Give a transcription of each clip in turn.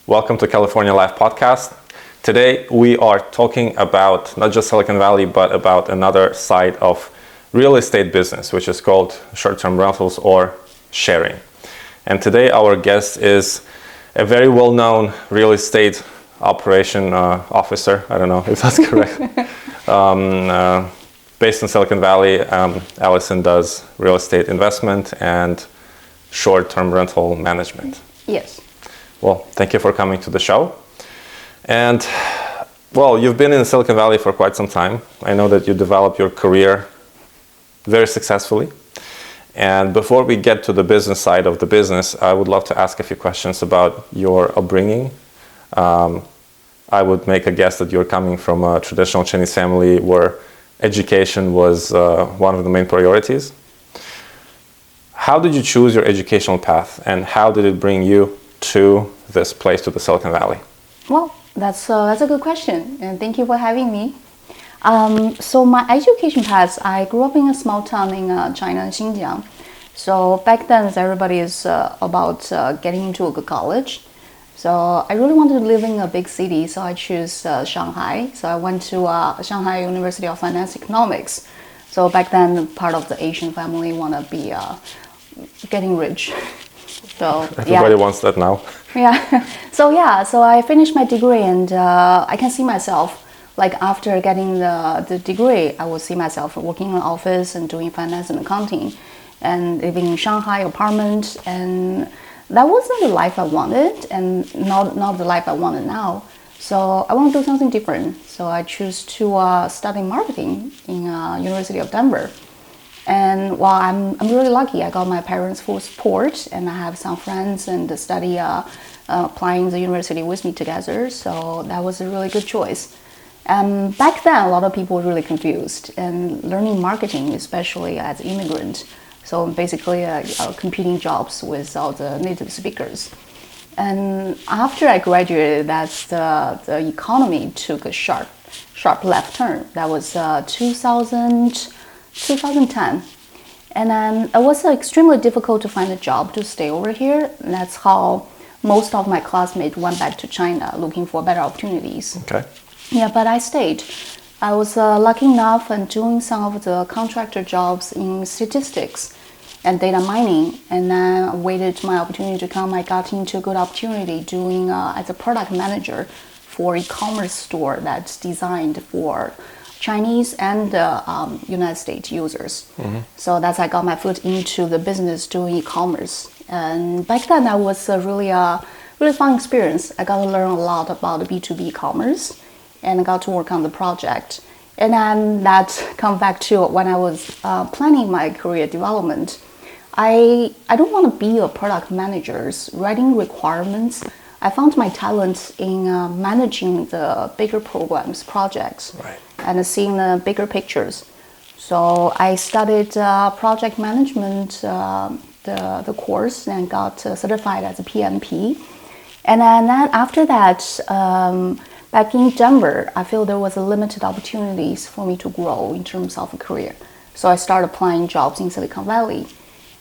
Welcome to California Live Podcast. Today we are talking about not just Silicon Valley, but about another side of real estate business, which is called short-term rentals or sharing. And today our guest is a very well-known real estate operation officer. I don't know if that's correct. Based in Silicon Valley, Allison does real estate investment and short-term rental management. Yes. Well, thank you for coming to the show. And, well, you've been in Silicon Valley for quite some time. I know that you developed your career very successfully. And before we get to the business side of the business, I would love to ask a few questions about your upbringing. I would make a guess that you're coming from a traditional Chinese family where education was one of the main priorities. How did you choose your educational path, and how did it bring you to this place, to the Silicon Valley? Well, that's a good question, and thank you for having me. So my education path, I grew up in a small town in China, Xinjiang. So back then, everybody is about getting into a good college. So I really wanted to live in a big city, so I chose Shanghai. So I went to Shanghai University of Finance Economics. So back then, part of the Asian family want to be getting rich. So everybody wants that now. Yeah. So I finished my degree, and I can see myself, like after getting the degree, I will see myself working in an office and doing finance and accounting and living in Shanghai apartment. And that wasn't the life I wanted, and not the life I wanted now. So I want to do something different. So I choose to study marketing in University of Denver. And while I'm really lucky, I got my parents' full support, and I have some friends and study applying the university with me together. So that was a really good choice. And back then, a lot of people were really confused and learning marketing, especially as an immigrant. So basically, competing jobs with all the native speakers. And after I graduated, that's the economy took a sharp left turn. That was 2010. And then it was extremely difficult to find a job to stay over here. And that's how most of my classmates went back to China looking for better opportunities. Okay. Yeah, but I stayed. I was lucky enough and doing some of the contractor jobs in statistics and data mining. And then I waited my opportunity to come. I got into a good opportunity doing as a product manager for e-commerce store that's designed for Chinese and United States users. Mm-hmm. So that's how I got my foot into the business doing e-commerce. And back then, that was a really fun experience. I got to learn a lot about B2B commerce, and I got to work on the project. And then that comes back to when I was planning my career development. I don't want to be a product manager, writing requirements. I found my talent in managing the bigger programs, projects, right, and seeing the bigger pictures. So I studied project management, the course, and got certified as a PMP. And then after that, back in Denver, I feel there was a limited opportunities for me to grow in terms of a career. So I started applying jobs in Silicon Valley,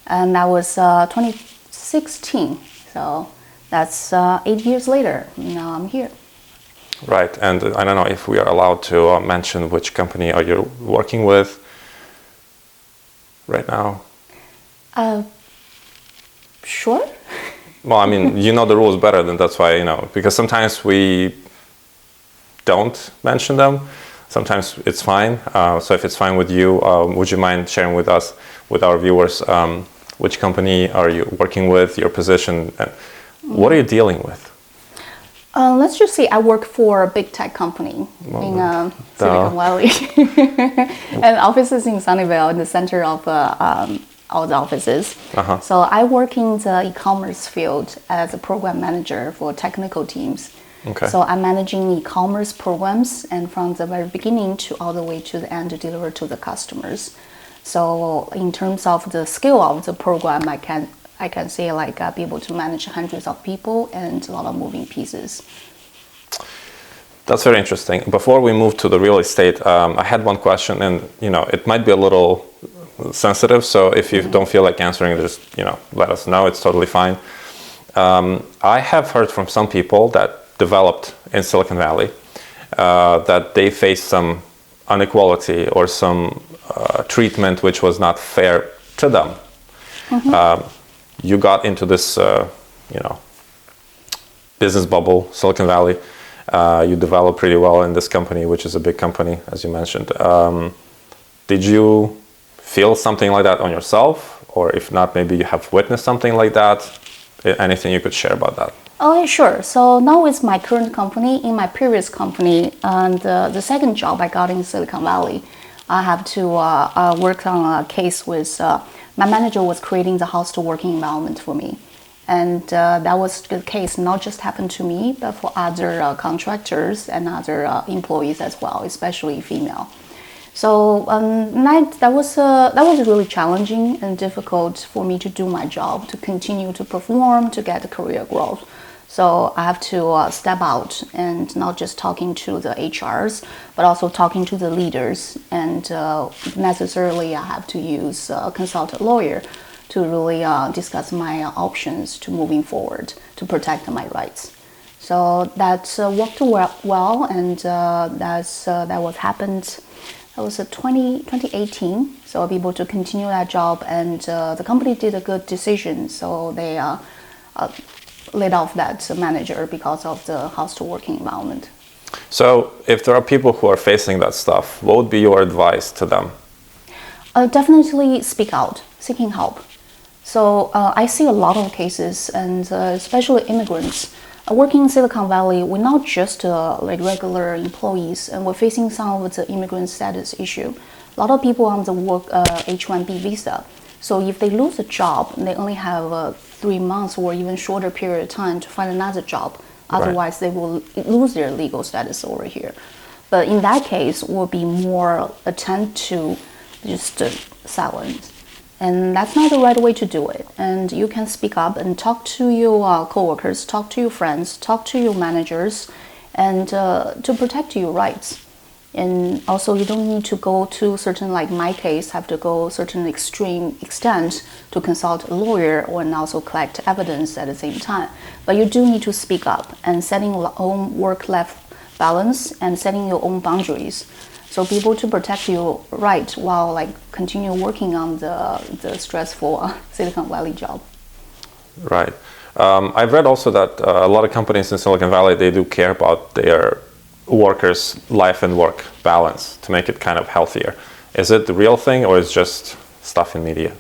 and that was 2016. So that's 8 years later. Now I'm here. Right, and I don't know if we are allowed to mention which company are you working with right now. Sure. Well, I mean, you know the rules better, than that's why, because sometimes we don't mention them. Sometimes it's fine. So if it's fine with you, would you mind sharing with us, with our viewers, which company are you working with, your position, and what are you dealing with? Let's just say I work for a big tech company in Silicon Valley, and offices in Sunnyvale, in the center of all the offices. Uh-huh. So I work in the e-commerce field as a program manager for technical teams. Okay. So I'm managing e-commerce programs, and from the very beginning to all the way to the end to deliver to the customers. So in terms of the scale of the program, I can say be able to manage hundreds of people and a lot of moving pieces. That's very interesting. Before we move to the real estate, I had one question, and it might be a little sensitive. So if you don't feel like answering, just let us know. It's totally fine. I have heard from some people that developed in Silicon Valley that they faced some inequality or some treatment which was not fair to them. You got into this, business bubble, Silicon Valley. You developed pretty well in this company, which is a big company, as you mentioned. Did you feel something like that on yourself? Or if not, maybe you have witnessed something like that? Anything you could share about that? Oh, yeah, sure. So now with my current company, in my previous company, and the second job I got in Silicon Valley, I have to work on a case with, my manager was creating the hostile working environment for me. And that was the case, not just happened to me, but for other contractors and other employees as well, especially female. So that was really challenging and difficult for me to do my job, to continue to perform, to get career growth. So I have to step out and not just talking to the HRs, but also talking to the leaders. And necessarily I have to use a consultant lawyer to really discuss my options to moving forward to protect my rights. So that worked well, and that was happened. That was 2018, so I'll be able to continue that job, and the company did a good decision, so they laid off that manager because of the hostile working environment. So if there are people who are facing that stuff, what would be your advice to them? Definitely speak out, seeking help. So I see a lot of cases, and especially immigrants. Working in Silicon Valley, we're not just like regular employees, and we're facing some of the immigrant status issue. A lot of people on the work H-1B visa. So if they lose a job, they only have 3 months or even shorter period of time to find another job. Otherwise, they will lose their legal status over here. But in that case, will be more attempt to just silence. And that's not the right way to do it. And you can speak up and talk to your coworkers, talk to your friends, talk to your managers, and to protect your rights. And also, you don't need to go to certain, like my case, have to go certain extreme extent to consult a lawyer or and also collect evidence at the same time. But you do need to speak up and setting your own work-life balance and setting your own boundaries. So be able to protect your right while like continue working on the stressful Silicon Valley job. Right. I've read also that a lot of companies in Silicon Valley, they do care about their workers' life and work balance to make it kind of healthier. Is it the real thing, or is it just stuff in media?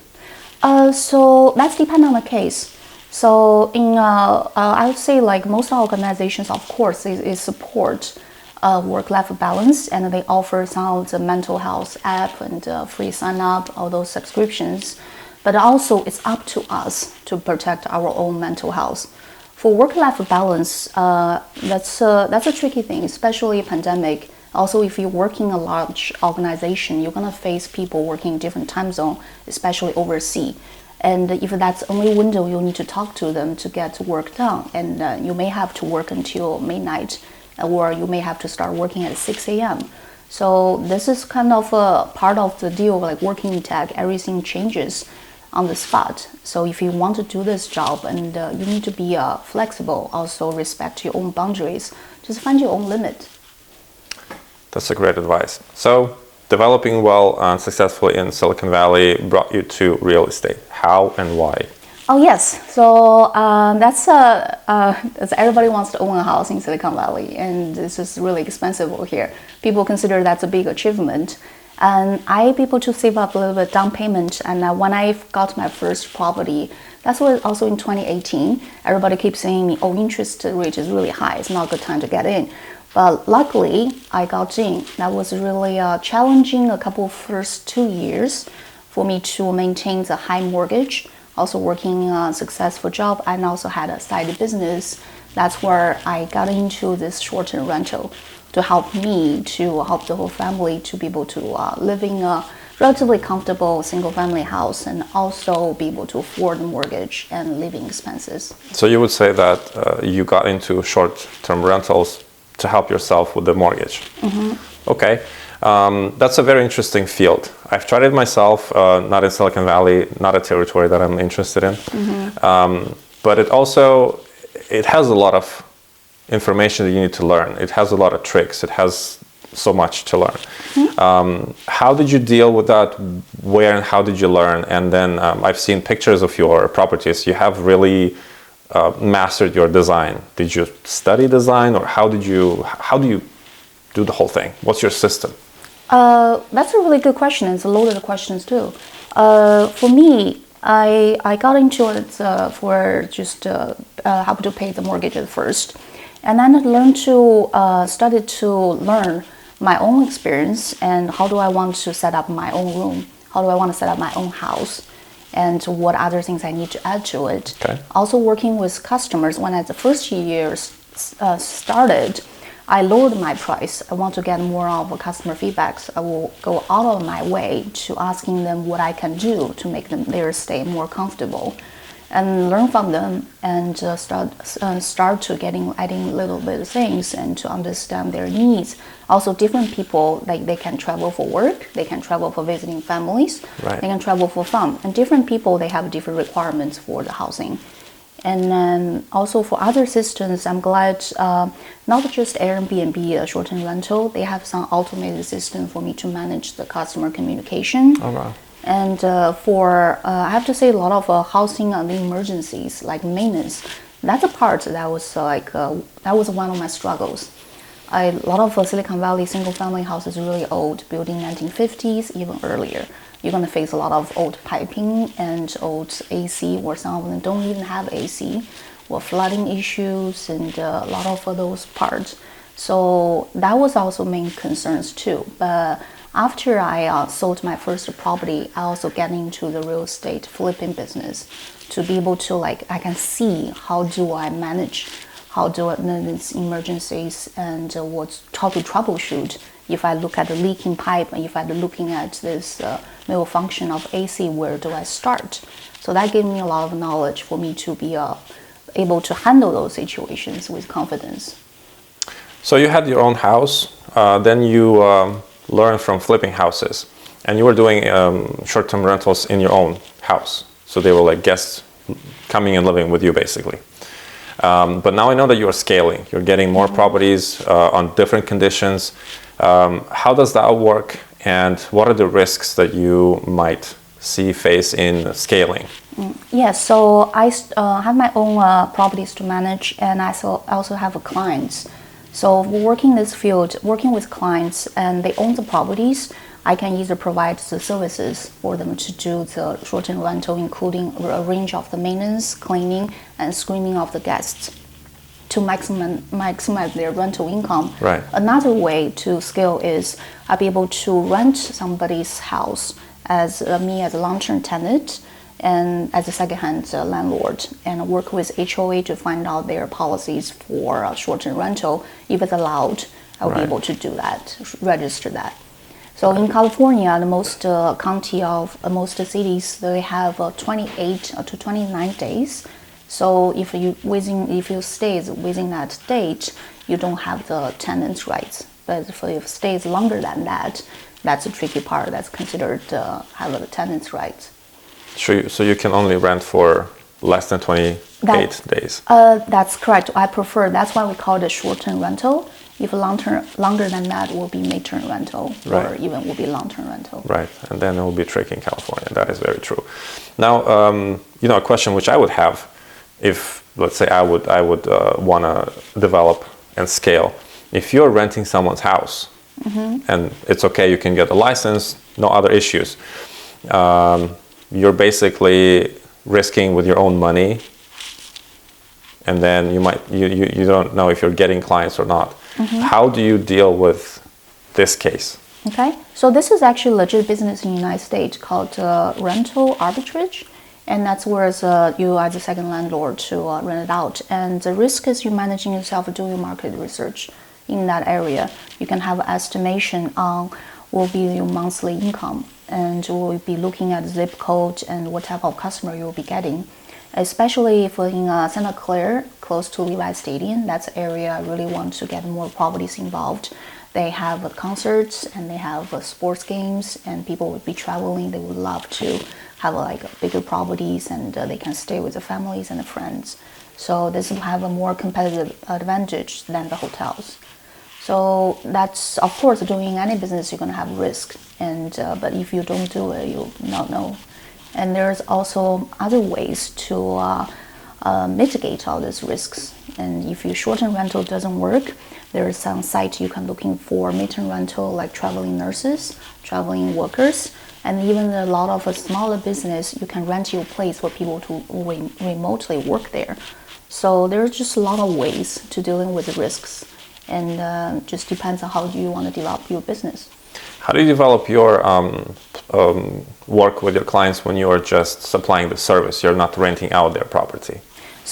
So that's depend on the case. So in I would say like most organizations, of course, is support work-life balance, and they offer some of the mental health app and free sign-up, all those subscriptions. But also, it's up to us to protect our own mental health. For work-life balance, that's a tricky thing, especially pandemic. Also, if you work in a large organization, you're gonna face people working in different time zone, especially overseas. And if that's only window, you need to talk to them to get work done. And you may have to work until midnight, or you may have to start working at 6 a.m. So this is kind of a part of the deal, like working in tech, everything changes on the spot. So if you want to do this job, and you need to be flexible, also respect your own boundaries, just find your own limit. That's a great advice. So developing well and successfully in Silicon Valley brought you to real estate. How and why? Oh yes, so that's everybody wants to own a house in Silicon Valley, and this is really expensive over here. People consider that's a big achievement, and I be able to save up a little bit down payment. And when I got my first property, that's was also in 2018. Everybody keeps saying me, "Oh, interest rate is really high. It's not a good time to get in." But luckily, I got in. That was really challenging a couple of first 2 years for me to maintain the high mortgage. Also working a successful job, and also had a side business. That's where I got into this short-term rental to help me, to help the whole family to be able to live in a relatively comfortable single-family house, and also be able to afford mortgage and living expenses. So you would say that you got into short-term rentals to help yourself with the mortgage. Mm-hmm. Okay. That's a very interesting field. I've tried it myself, not in Silicon Valley, not a territory that I'm interested in. Mm-hmm. but it has a lot of information that you need to learn. It has a lot of tricks. It has so much to learn. How did you deal with that? Where and how did you learn? And then I've seen pictures of your properties. You have really mastered your design. Did you study design, or how do you do the whole thing? What's your system? That's a really good question. It's a loaded questions too. For me, I got into it for just how to pay the mortgages first, and then started to learn my own experience and how do I want to set up my own room, how do I want to set up my own house, and what other things I need to add to it. Okay. Also working with customers, when the first years started, I lowered my price. I want to get more of a customer feedbacks. I will go out of my way to asking them what I can do to make their stay more comfortable, and learn from them, and start to adding little bit of things and to understand their needs. Also, different people, like they can travel for work, they can travel for visiting families, right. They can travel for fun, and different people, they have different requirements for the housing. And then also for other systems, I'm glad not just Airbnb short-term rental, they have some automated system for me to manage the customer communication. Oh, wow. And I have to say, a lot of housing emergencies like maintenance, that's a part that was that was one of my struggles. A lot of Silicon Valley single-family houses really old, built in 1950s, even earlier. You're going to face a lot of old piping and old AC, or some of them don't even have AC, or flooding issues, and a lot of those parts. So that was also main concerns too. But after I sold my first property, I also get into the real estate flipping business to be able to I can see how do I manage, how do I manage emergencies, and how to troubleshoot. If I look at the leaking pipe, and if I'm looking at this malfunction of AC, where do I start? So that gave me a lot of knowledge for me to be able to handle those situations with confidence. So you had your own house, then you learned from flipping houses, and you were doing short-term rentals in your own house. So they were like guests coming and living with you, basically. But now I know that you are scaling. You're getting more properties on different conditions. How does that work, and what are the risks that you might face in scaling? Yes, so I have my own properties to manage, and I also have clients. So working this field, working with clients, and they own the properties, I can either provide the services for them to do the short-term rental, including a range of the maintenance, cleaning, and screening of the guests, to maximize their rental income. Right. Another way to scale is I'll be able to rent somebody's house as me as a long-term tenant and as a second-hand landlord, and work with HOA to find out their policies for short-term rental. If it's allowed, I'll be able to do that, register that. So in California, the most county of most cities, they have 28 to 29 days. So if you stay within that date, you don't have the tenant's rights. But if it stays longer than that, that's a tricky part. That's considered have the tenant's rights. So you can only rent for less than 28 days? That's correct. I prefer. That's why we call it a short-term rental. If longer than that, will be mid-term rental, or even will be long-term rental. Right, and then it will be tricky in California. That is very true. Now, a question which I would have, if let's say I would want to develop and scale. If you're renting someone's house, and it's okay, you can get a license, no other issues. You're basically risking with your own money, and then you don't know if you're getting clients or not. How do you deal with this case? Okay, so this is actually legit business in the United States called rental arbitrage, and that's where you as a second landlord to rent it out. And the risk is you managing yourself, doing market research in that area. You can have an estimation on will be your monthly income, and we'll be looking at zip code and what type of customer you'll be getting. Especially if in Santa Clara, close to Levi Stadium, that's the area I really want to get more properties involved. they have concerts and they have sports games, and people would be traveling. They would love to have like bigger properties, and they can stay with the families and the friends. So this will have a more competitive advantage than the hotels. So that's, of course, doing any business, you're going to have risk, and but if you don't do it, you'll not know. And there's also other ways to mitigate all these risks. And if your short-term rental doesn't work, there is some site you can looking for mid-term rental, like traveling nurses, traveling workers, and even a lot of a smaller business, you can rent your place for people to remotely work there. So there's just a lot of ways to dealing with the risks, and just depends on how you want to develop your business. How do you develop your work with your clients when you are just supplying the service? You're not renting out their property.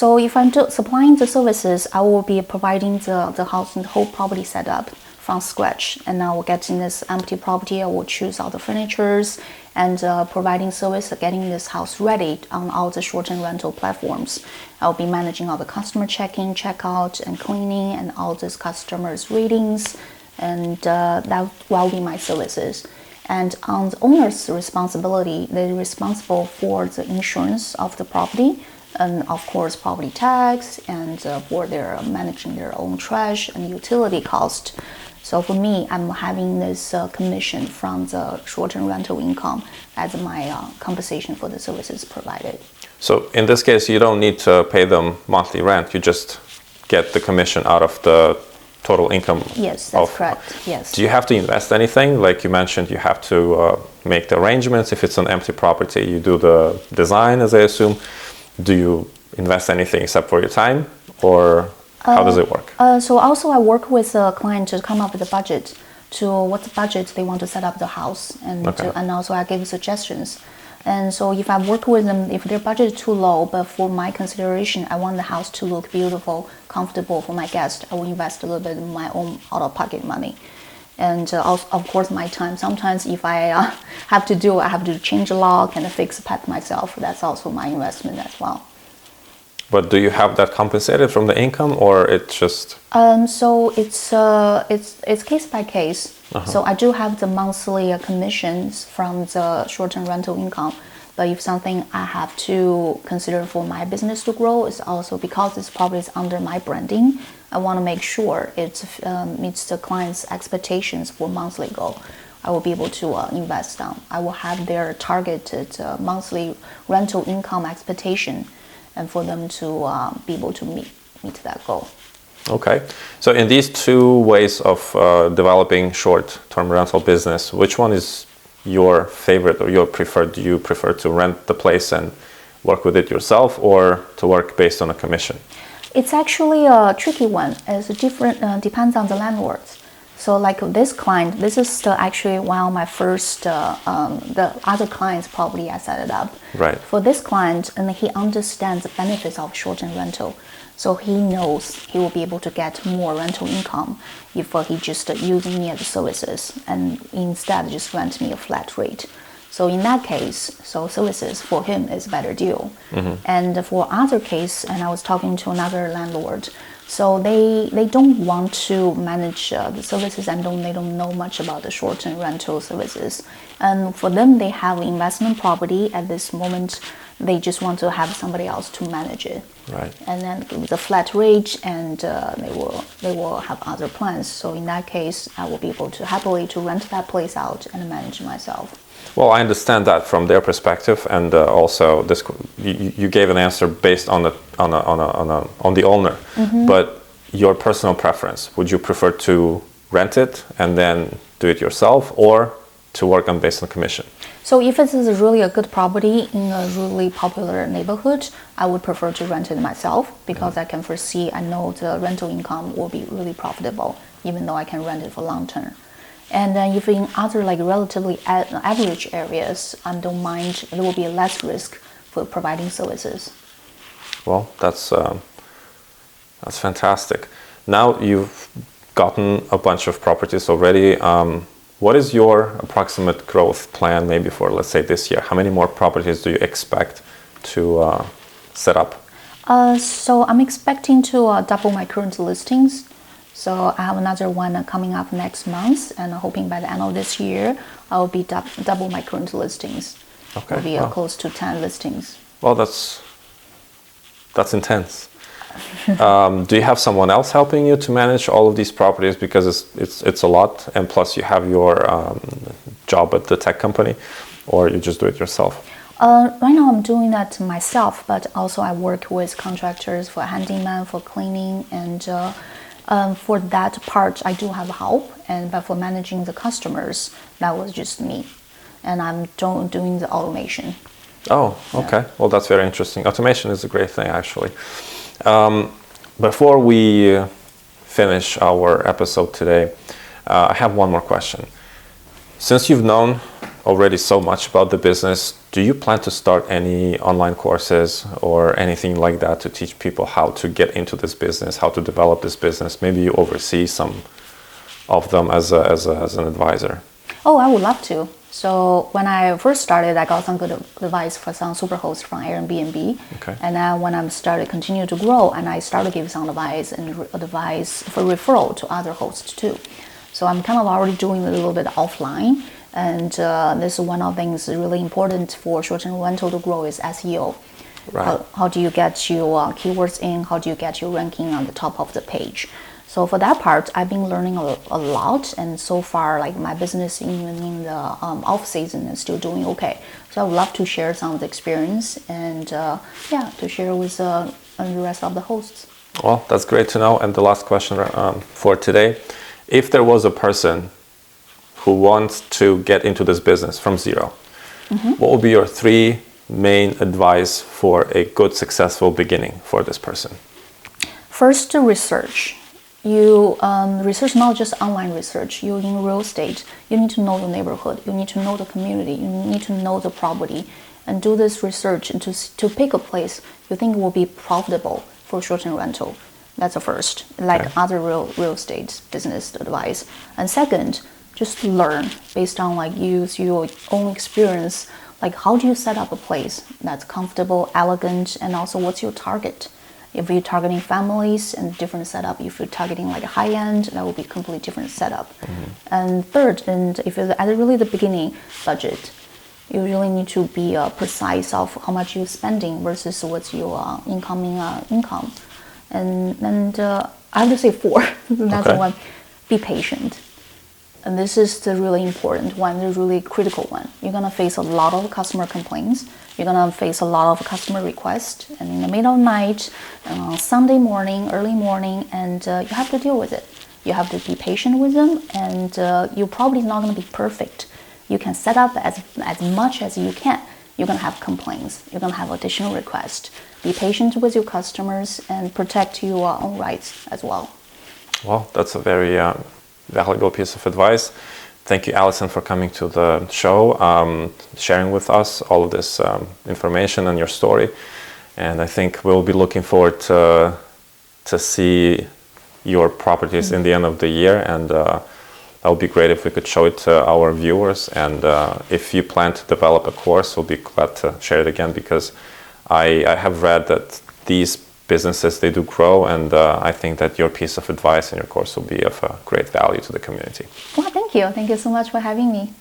So if I'm supplying the services, I will be providing the house and the whole property setup from scratch. And I will get in this empty property, I will choose all the furnitures and providing service, getting this house ready on all the short-term rental platforms. I'll be managing all the customer check-in, check-out, and cleaning, and all these customers' ratings, and that will be my services. And on the owner's responsibility, they're responsible for the insurance of the property, and of course property tax, and for their managing their own trash and utility cost. So for me, I'm having this commission from the short-term rental income as my compensation for the services provided. So in this case, you don't need to pay them monthly rent. You just get the commission out of the total income. Yes, that's correct. Yes. Do you have to invest anything? Like you mentioned, you have to make the arrangements. If it's an empty property, you do the design, as I assume. Do you invest anything except for your time, or how does it work? So also I work with a client to come up with a budget to what the budget they want to set up the house, and and also I give suggestions. And so if I work with them, if their budget is too low, but for my consideration, I want the house to look beautiful, comfortable for my guest, I will invest a little bit of my own out-of-pocket money. And also, of course, my time. Sometimes if I have to do, I have to change the lock and fix the pad myself. That's also my investment as well. But do you have that compensated from the income, or it's just? So it's case by case. So I do have the monthly commissions from the short-term rental income. But if something I have to consider for my business to grow is also because this property is under my branding, I want to make sure it meets the client's expectations for monthly goal. I will be able to invest down. I will have their targeted monthly rental income expectation, and for them to be able to meet that goal. Okay. So in these two ways of developing short-term rental business, which one is your favorite or your preferred? Do you prefer to rent the place and work with it yourself, or to work based on a commission? It's actually a tricky one. It's different, depends on the landlords. So like this client, this is actually one of my first, the other clients probably I set it up. Right. For this client, and he understands the benefits of short-term rental. So he knows he will be able to get more rental income if he just using me as services, and instead just rent me a flat rate. So in that case, so services for him is a better deal. And for other case, and I was talking to another landlord, so they don't want to manage the services, and they don't know much about the short-term rental services. And for them, they have investment property at this moment. They just want to have somebody else to manage it. Right. And then give it a flat rate, and they will have other plans. So in that case, I will be able to happily to rent that place out and manage myself. Well, I understand that from their perspective, and also this you gave an answer based on the owner. But your personal preference, would you prefer to rent it and then do it yourself, or to work on based on commission? So if it is really a good property in a really popular neighborhood, I would prefer to rent it myself, because I can foresee, I know the rental income will be really profitable, even though I can rent it for long term. And then if in other like relatively average areas, I don't mind, there will be less risk for providing services. Well, that's fantastic. Now you've gotten a bunch of properties already. What is your approximate growth plan, maybe for, let's say, this year? How many more properties do you expect to set up? So I'm expecting to double my current listings. So I have another one coming up next month, and hoping by the end of this year, I will be double my current listings. Okay. Will be Wow. close to 10 listings. Well, that's intense. Do you have someone else helping you to manage all of these properties, because it's a lot, and plus you have your job at the tech company, or you just do it yourself? Right now I'm doing that myself, but also I work with contractors for handyman, for cleaning, and for that part I do have help. But for managing the customers, that was just me, and I'm doing the automation. Oh, okay. Yeah. Well, that's very interesting. Automation is a great thing, actually. Before we finish our episode today, I have one more question. Since you've known already so much about the business, do you plan to start any online courses or anything like that to teach people how to get into this business, how to develop this business? Maybe you oversee some of them as an advisor. Oh, I would love to. So when I first started, I got some good advice for some superhosts from Airbnb. Okay. And then when I started continue to grow, and I started giving some advice for referral to other hosts too. So I'm kind of already doing a little bit offline. And this is one of the things really important for short-term rental to grow is SEO. Right. How do you get your keywords in? How do you get your ranking on the top of the page? So for that part, I've been learning a lot, and so far, like my business even in the off season is still doing okay. So I would love to share some of the experience and to share with the rest of the hosts. Well, that's great to know. And the last question for today: if there was a person who wants to get into this business from zero, what would be your 3 main advice for a good, successful beginning for this person? First, research. You research not just online research. You're in real estate. You need to know the neighborhood. You need to know the community. You need to know the property, and do this research to pick a place you think will be profitable for short-term rental. That's the first, like other real estate business advice. And second, just learn based on use your own experience. Like, how do you set up a place that's comfortable, elegant, and also what's your target? If you're targeting families and different setup, if you're targeting like a high end, that will be completely different setup. And third, and if you're at really the beginning budget, you really need to be precise of how much you're spending versus what's your incoming income. And I have to say 4. That's the one. Be patient. And this is the really important one, the really critical one. You're gonna face a lot of customer complaints. You're gonna face a lot of customer requests, and in the middle of the night, Sunday morning, early morning, and you have to deal with it. You have to be patient with them, and you're probably not gonna be perfect. You can set up as much as you can. You're gonna have complaints. You're gonna have additional requests. Be patient with your customers and protect your own rights as well. Well, that's a very valuable piece of advice. Thank you, Allison, for coming to the show, sharing with us all of this information and your story. And I think we'll be looking forward to see your properties in the end of the year. And that would be great if we could show it to our viewers. And if you plan to develop a course, we'll be glad to share it again, because I have read that these businesses, they do grow, and I think that your piece of advice and your course will be of great value to the community. Well, thank you. Thank you so much for having me.